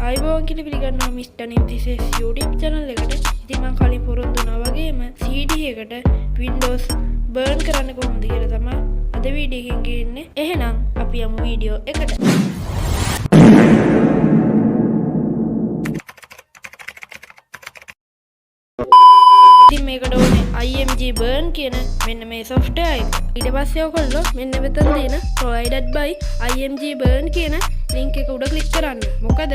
ආයිබෝන් කියලා පිළිගන්නවා mrnimdisas YouTube channel එකට. ඉතින් මම කලින් පොරොන්දු වුණා වගේම CD එකට Windows burn කරන්න කොහොමද කියලා තමයි අද වීඩියෝ එකෙන් ගේන්නේ. එහෙනම් අපි යමු වීඩියෝ එකට. ඉතින් මේකට ඕනේ imgburn කියන මෙන්න මේ software එක. ඊට පස්සේ ඔයගොල්ලෝ මෙන්න මෙතන තියෙන provided by imgburn කියන link එක උඩ click කරන්න. මොකද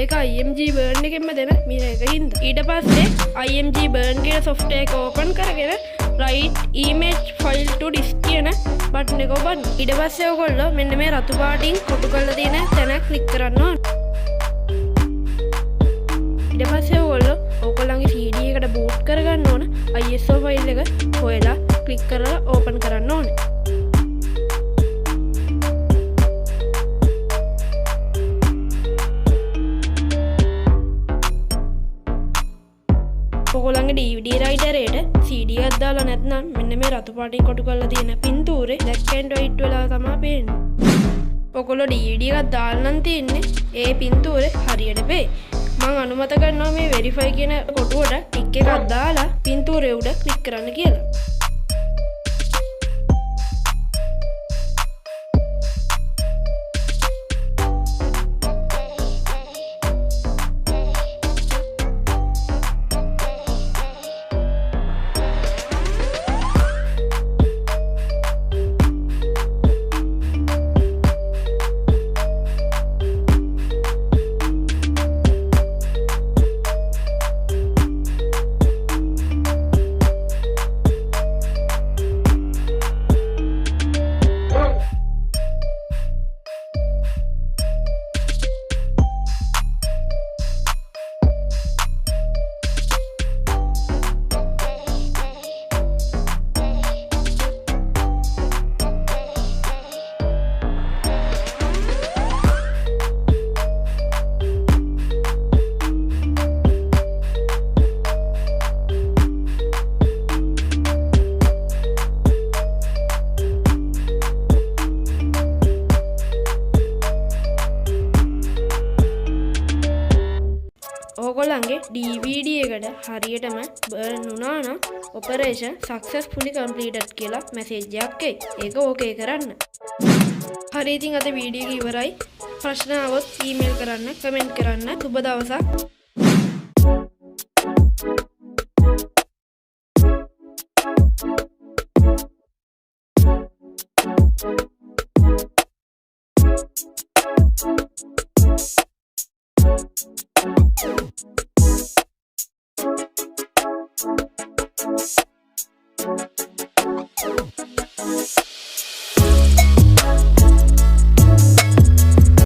ඒක imgburn එකෙන්ම දෙන මිර එකකින්ද. ඊට පස්සේ imgburn කියන software එක open කරගෙන write image file to disk කියන button එක ඔබන්න. ඊට පස්සේ ඔයගොල්ලෝ මෙන්න මේ රතු පාටින් කොටු කරලා තියෙන තැන click කරන්න ඕන. ඊට පස්සේ ඔයගොල්ලන්ගේ CD එකට boot කරගන්න ඕන. ISO file එක හොයලා click කරලා open කරන්න ඕනේ. ඔයගොල්ලන්ගේ DVD writer එකට CD එකක් දාලා නැත්නම් මෙන්න මේ රතු පාටින් කොටු කරලා තියෙන පින්තූරේ black and white වෙලා තමයි පේන්නේ. ඔයගොල්ලෝ DVD එකක් දාලා නම් තියන්නේ ඒ පින්තූරේ හරියට පෙයි. මම අනුමත කරනවා මේ verify කියන කොටුවට ටික් එකක් දාලා පින්තූරේ උඩ ක්ලික් කරන්න කියලා. ඔයගොල්ලන්ගේ DVD එකට හරියටම burn වුණා නම් operation successfully completed කියලා message එකක් එයි. ඒක ඕකේ කරන්න. හරි ඉතින් අද වීඩියෝ එක ඉවරයි. ප්‍රශ්න આવොත් email කරන්න, comment කරන්න. සුබ දවසක්.